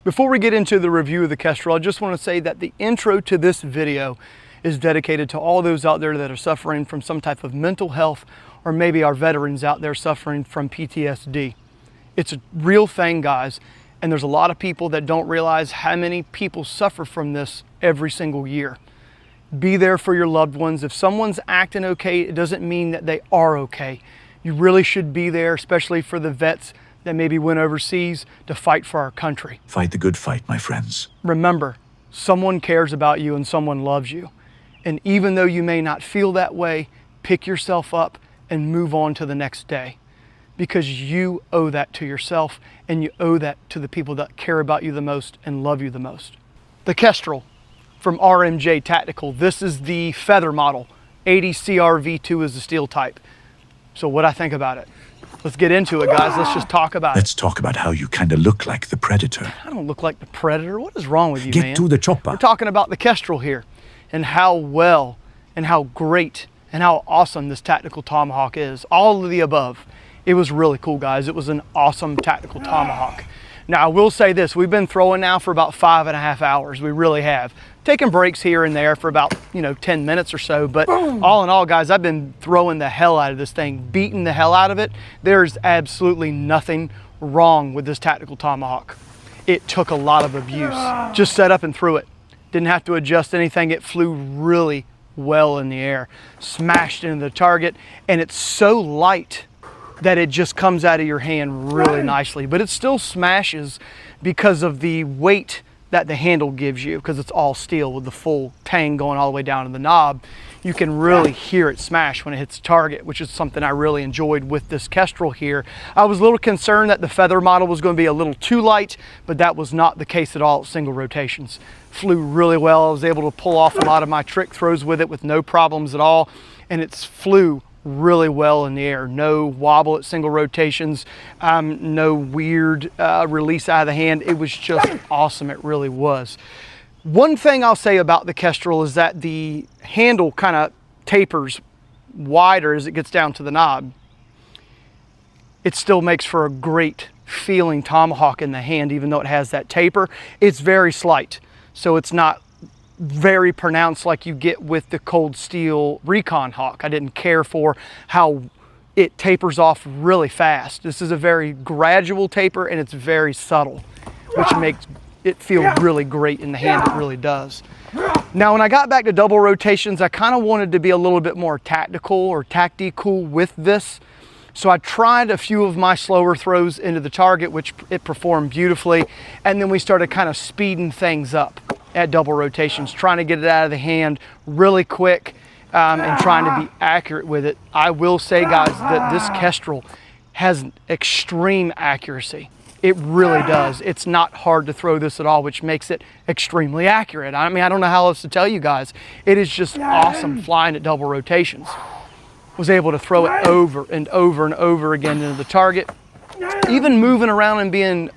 Before we get into the review of the Kestrel, I just want to say that the intro to this video is dedicated to all those out there that are suffering from some type of mental health, or maybe our veterans out there suffering from PTSD. It's a real thing, guys, and there's a lot of people that don't realize how many people suffer from this every single year. Be there for your loved ones. If someone's acting okay, it doesn't mean that they are okay. You really should be there, especially for the vets that maybe went overseas to fight for our country. Fight the good fight, my friends. Remember, someone cares about you and someone loves you. And even though you may not feel that way, pick yourself up and move on to the next day, because you owe that to yourself and you owe that to the people that care about you the most and love you the most. The Kestrel from RMJ Tactical. This is the feather model. 80 CRV2 is the steel type. So what I think about it. Let's get into it, guys. Let's just talk about it. Let's talk about how you kind of look like the Predator. I don't look like the Predator. What is wrong with you, man? Get to the chopper. We're talking about the Kestrel here and how well and how great and how awesome this tactical tomahawk is. All of the above. It was really cool, guys. It was an awesome tactical tomahawk. Now, I will say this. We've been throwing now for about 5.5 hours. We really have. Taking breaks here and there for about, 10 minutes or so. But all in all, guys, I've been throwing the hell out of this thing, beating the hell out of it. There's absolutely nothing wrong with this tactical tomahawk. It took a lot of abuse. Just set up and threw it. Didn't have to adjust anything. It flew really well in the air. Smashed into the target. And it's so light that it just comes out of your hand really nicely. But it still smashes because of the weight that the handle gives you, because it's all steel with the full tang going all the way down to the knob. You can really hear it smash when it hits the target, which is something I really enjoyed with this Kestrel here. I was a little concerned that the feather model was going to be a little too light, but that was not the case at all at single rotations. Flew really well. I was able to pull off a lot of my trick throws with it with no problems at all, and it flew really well in the air. No wobble at single rotations, no weird release out of the hand. It was just awesome. It really was. One thing I'll say about the Kestrel is that the handle kind of tapers wider as it gets down to the knob. It still makes for a great feeling tomahawk in the hand, even though it has that taper. It's very slight, so it's not very pronounced like you get with the cold steel Recon Hawk. I didn't care for how it tapers off really fast. This is a very gradual taper, and it's very subtle, which makes it feel really great in the hand. It really does. Now, when I got back to double rotations, I kind of wanted to be a little bit more tactical or tactical with this. So I tried a few of my slower throws into the target, which it performed beautifully. And then we started kind of speeding things up at double rotations, trying to get it out of the hand really quick and trying to be accurate with it. I will say, guys, that this Kestrel has extreme accuracy. It really does. It's not hard to throw this at all, which makes it extremely accurate. I mean, I don't know how else to tell you guys. It is just awesome flying at double rotations. Was able to throw it over and over and over again into the target. Even moving around and being,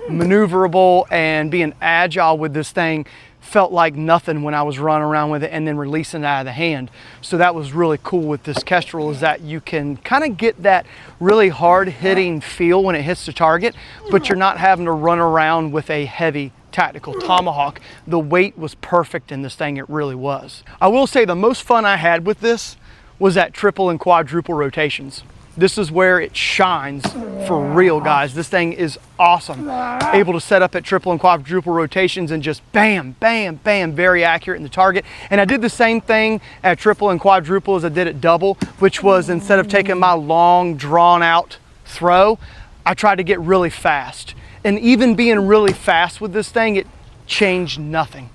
maneuverable and being agile with this thing felt like nothing when I was running around with it and then releasing it out of the hand. So that was really cool with this Kestrel, is that you can kind of get that really hard hitting feel when it hits the target, but you're not having to run around with a heavy tactical tomahawk. The weight was perfect in this thing. It really was. I will say the most fun I had with this was at triple and quadruple rotations. This is where it shines for real, guys. This thing is awesome. Able to set up at triple and quadruple rotations and just bam, bam, bam, very accurate in the target. And I did the same thing at triple and quadruple as I did at double, which was instead of taking my long, drawn out throw, I tried to get really fast. And even being really fast with this thing, it changed nothing.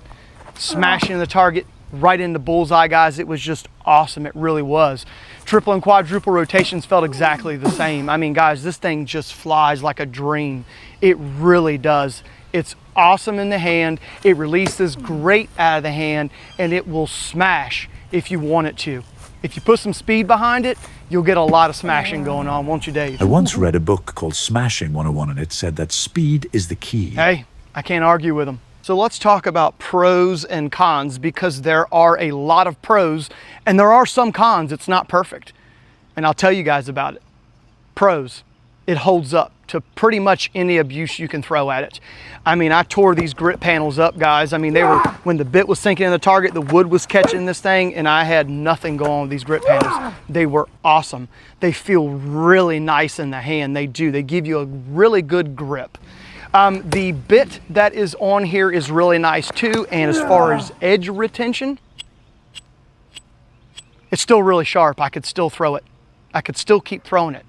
Smashing the target right in the bullseye, guys. It was just awesome. It really was. Triple and quadruple rotations felt exactly the same. I mean, guys, this thing just flies like a dream. It really does. It's awesome in the hand. It releases great out of the hand, and it will smash if you want it to. If you put some speed behind it, you'll get a lot of smashing going on, won't you, Dave? I once read a book called Smashing 101, and it said that speed is the key. Hey, I can't argue with them. So let's talk about pros and cons, because there are a lot of pros and there are some cons. It's not perfect. And I'll tell you guys about it. Pros, it holds up to pretty much any abuse you can throw at it. I mean, I tore these grip panels up, guys. I mean, they were, when the bit was sinking in the target, the wood was catching this thing, and I had nothing going on with these grip panels. They were awesome. They feel really nice in the hand. They do. They give you a really good grip. The bit that is on here is really nice too, and as far as edge retention, it's still really sharp. I could still throw it. I could still keep throwing it.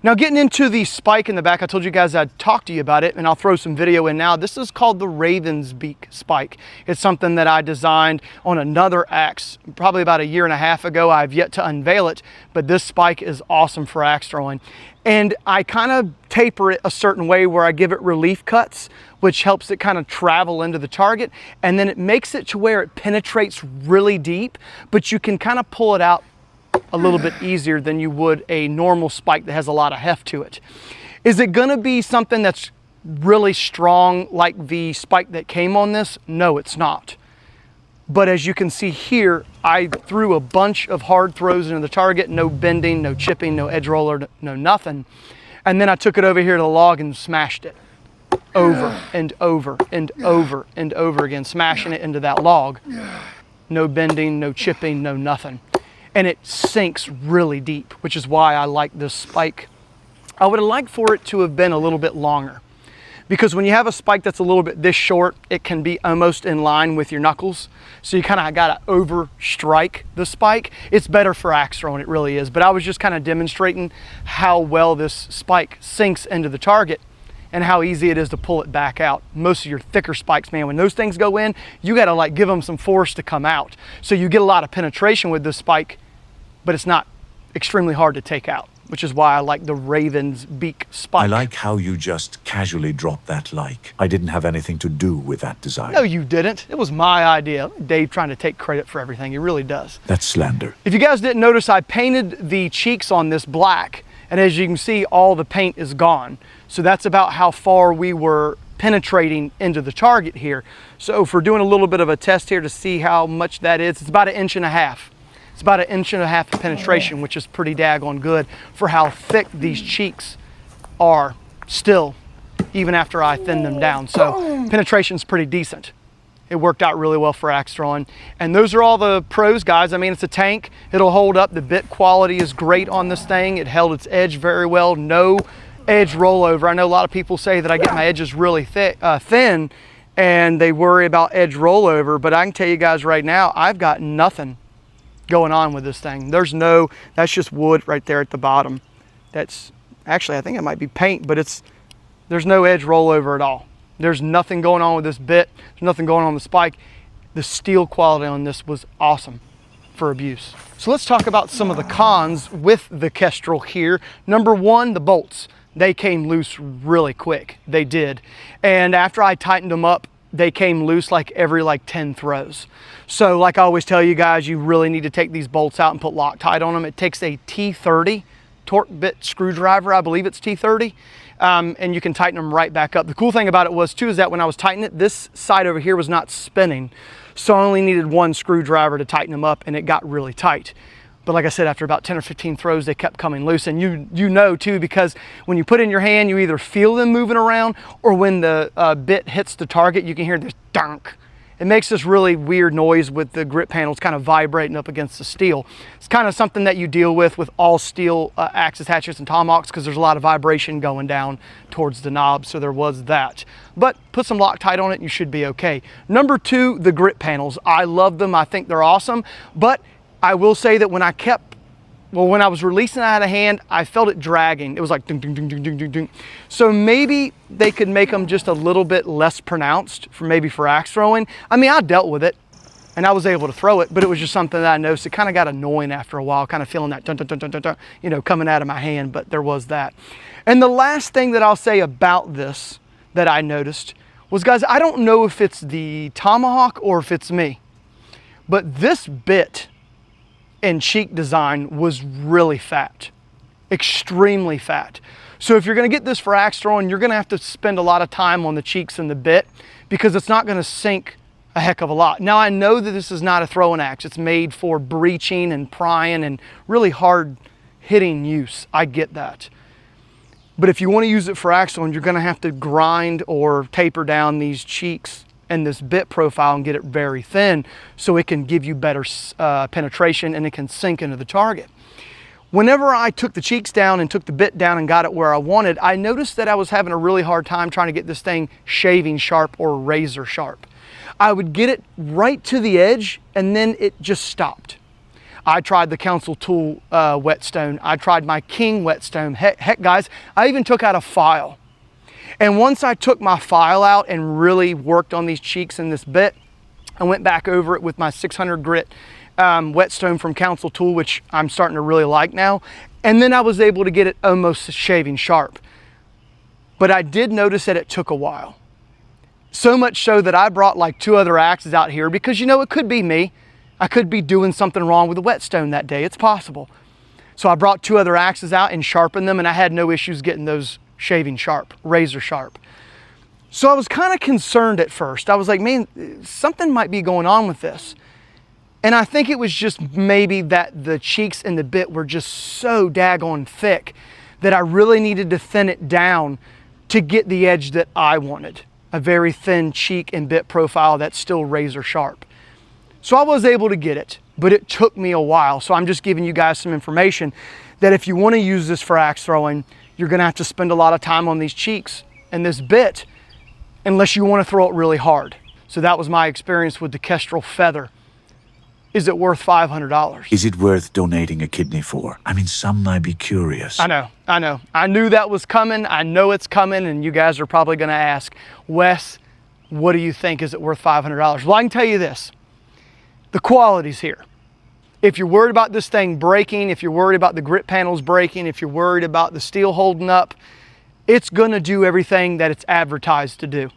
Now, getting into the spike in the back, I told you guys I'd talk to you about it, and I'll throw some video in now. This is called the Raven's Beak spike. It's something that I designed on another axe probably about 1.5 years ago. I've yet to unveil it, but this spike is awesome for axe throwing. And I kind of taper it a certain way where I give it relief cuts, which helps it kind of travel into the target, and then it makes it to where it penetrates really deep, but you can kind of pull it out a little bit easier than you would a normal spike that has a lot of heft to it. Is it gonna be something that's really strong like the spike that came on this? No, it's not. But as you can see here, I threw a bunch of hard throws into the target, no bending, no chipping, no edge roller, no nothing. And then I took it over here to the log and smashed it over and over and over and over again, smashing it into that log. No bending, no chipping, no nothing. And it sinks really deep, which is why I like this spike. I would have liked for it to have been a little bit longer, because when you have a spike that's a little bit this short, it can be almost in line with your knuckles. So you kind of got to over strike the spike. It's better for axe throwing, it really is. But I was just kind of demonstrating how well this spike sinks into the target and how easy it is to pull it back out. Most of your thicker spikes, man, when those things go in, you got to like give them some force to come out. So you get a lot of penetration with this spike, but it's not extremely hard to take out, which is why I like the Raven's Beak spike. I like how you just casually dropped that like. I didn't have anything to do with that design. No, you didn't. It was my idea. Dave trying to take credit for everything. He really does. That's slander. If you guys didn't notice, I painted the cheeks on this black, and as you can see, all the paint is gone. So that's about how far we were penetrating into the target here. So if we're doing a little bit of a test here to see how much that is, it's about 1.5 inches. It's about 1.5 inches of penetration, which is pretty daggone good for how thick these cheeks are still, even after I thin them down. So penetration's pretty decent. It worked out really well for axe throwing. And those are all the pros, guys. I mean, it's a tank. It'll hold up. The bit quality is great on this thing. It held its edge very well. No edge rollover. I know a lot of people say that I get my edges really thin and they worry about edge rollover, but I can tell you guys right now, I've got nothing going on with this thing. There's no, that's just wood right there at the bottom. That's actually, I think it might be paint, but there's no edge rollover at all. There's nothing going on with this bit. There's nothing going on with the spike. The steel quality on this was awesome for abuse. So let's talk about some of the cons with the Kestrel here. Number one, the bolts. They came loose really quick. They did. And after I tightened them up, they came loose like every 10 throws. So like I always tell you guys, you really need to take these bolts out and put Loctite on them. It takes a T30 torque bit screwdriver, I believe it's T30, and you can tighten them right back up. The cool thing about it was too, is that when I was tightening it, this side over here was not spinning. So I only needed one screwdriver to tighten them up, and it got really tight. But like I said, after about 10 or 15 throws, they kept coming loose. And you know too, because when you put it in your hand, you either feel them moving around, or when the bit hits the target, you can hear this dunk. It makes this really weird noise with the grip panels kind of vibrating up against the steel. It's kind of something that you deal with all steel axes, hatchets, and tomahawks, because there's a lot of vibration going down towards the knob, so there was that. But put some Loctite on it, and you should be okay. Number two, the grip panels. I love them. I think they're awesome. But I will say that when I was releasing it out of hand, I felt it dragging. It was like ding, ding, ding, ding, ding, ding, ding. So maybe they could make them just a little bit less pronounced maybe for axe throwing. I mean, I dealt with it and I was able to throw it, but it was just something that I noticed. It kind of got annoying after a while, kind of feeling that dun, dun, dun, dun, dun, dun, you know, coming out of my hand, but there was that. And the last thing that I'll say about this that I noticed was, guys, I don't know if it's the Tomahawk or if it's me, but this bit and cheek design was really fat, extremely fat. So if you're gonna get this for axe throwing, you're gonna have to spend a lot of time on the cheeks and the bit, because it's not gonna sink a heck of a lot. Now I know that this is not a throwing axe. It's made for breaching and prying and really hard hitting use. I get that. But if you want to use it for axe throwing, you're going to have to grind or taper down these cheeks and this bit profile and get it very thin so it can give you better penetration and it can sink into the target. Whenever I took the cheeks down and took the bit down and got it where I wanted, I noticed that I was having a really hard time trying to get this thing shaving sharp or razor sharp. I would get it right to the edge and then it just stopped. I tried the Council Tool whetstone. I tried my King whetstone. Heck guys, I even took out a file. And once I took my file out and really worked on these cheeks and this bit, I went back over it with my 600 grit whetstone from Council Tool, which I'm starting to really like now. And then I was able to get it almost shaving sharp. But I did notice that it took a while. So much so that I brought like 2 other axes out here because, you know, it could be me. I could be doing something wrong with the whetstone that day. It's possible. So I brought 2 other axes out and sharpened them, and I had no issues getting those shaving sharp, razor sharp. So I was kind of concerned at first. I was like, man, something might be going on with this. And I think it was just maybe that the cheeks and the bit were just so daggone thick that I really needed to thin it down to get the edge that I wanted. A very thin cheek and bit profile that's still razor sharp. So I was able to get it, but it took me a while. So I'm just giving you guys some information that if you want to use this for axe throwing, you're going to have to spend a lot of time on these cheeks and this bit unless you want to throw it really hard. So that was my experience with the Kestrel Feather. Is it worth $500? Is it worth donating a kidney for? I mean, some might be curious. I know. I knew that was coming. I know it's coming, and you guys are probably going to ask, Wes, what do you think? Is it worth $500? Well, I can tell you this. The quality's here. If you're worried about this thing breaking, if you're worried about the grip panels breaking, if you're worried about the steel holding up, it's going to do everything that it's advertised to do.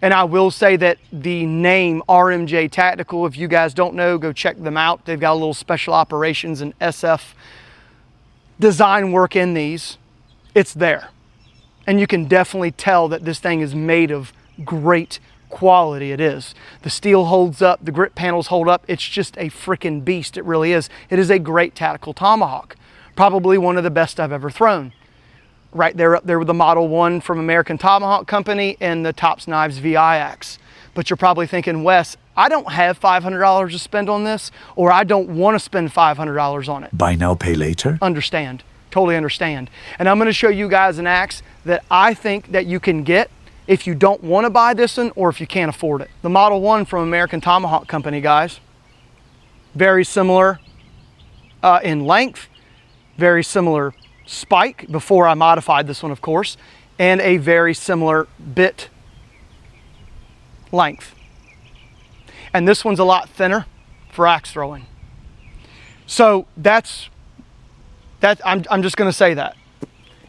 And I will say that the name RMJ Tactical, if you guys don't know, go check them out. They've got a little special operations and SF design work in these. It's there. And you can definitely tell that this thing is made of great quality. It is. The steel holds up, the grip panels hold up. It's just a freaking beast. It really is. It is a great tactical tomahawk. Probably one of the best I've ever thrown. Right there up there with the Model 1 from American Tomahawk Company and the Tops Knives VI axe. But you're probably thinking, Wes, I don't have $500 to spend on this, or I don't want to spend $500 on it. Buy now, pay later? Understand. Totally understand. And I'm going to show you guys an axe that I think that you can get if you don't want to buy this one or if you can't afford it. The Model 1 from American Tomahawk Company, guys. Very similar in length, very similar spike before I modified this one, of course, and a very similar bit length. And this one's a lot thinner for axe throwing. So I'm just going to say that.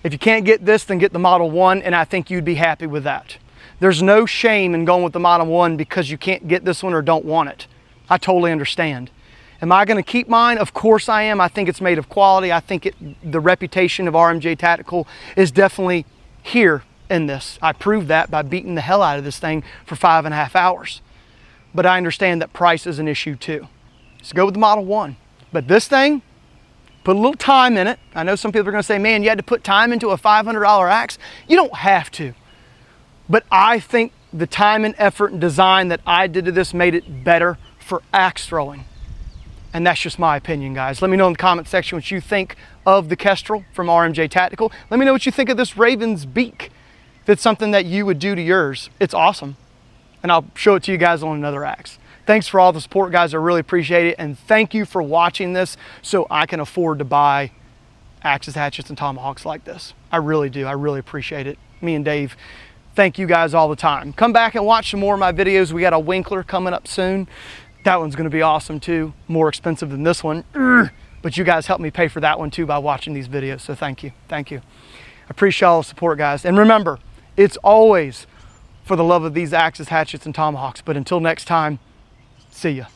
If you can't get this, then get the Model 1, and I think you'd be happy with that. There's no shame in going with the Model 1 because you can't get this one or don't want it. I totally understand. Am I going to keep mine? Of course I am. I think it's made of quality. I think the reputation of RMJ Tactical is definitely here in this. I proved that by beating the hell out of this thing for 5.5 hours. But I understand that price is an issue too. So go with the Model 1. But this thing, put a little time in it. I know some people are going to say, man, you had to put time into a $500 axe. You don't have to. But I think the time and effort and design that I did to this made it better for axe throwing. And that's just my opinion, guys. Let me know in the comment section what you think of the Kestrel from RMJ Tactical. Let me know what you think of this Raven's beak. If it's something that you would do to yours, it's awesome. And I'll show it to you guys on another axe. Thanks for all the support, guys. I really appreciate it. And thank you for watching this so I can afford to buy axes, hatchets, and tomahawks like this. I really do. I really appreciate it. Me and Dave, thank you guys all the time. Come back and watch some more of my videos. We got a Winkler coming up soon. That one's going to be awesome too. More expensive than this one. But you guys helped me pay for that one too by watching these videos. So thank you. Thank you. I appreciate all the support, guys. And remember, it's always for the love of these axes, hatchets, and tomahawks. But until next time, see ya.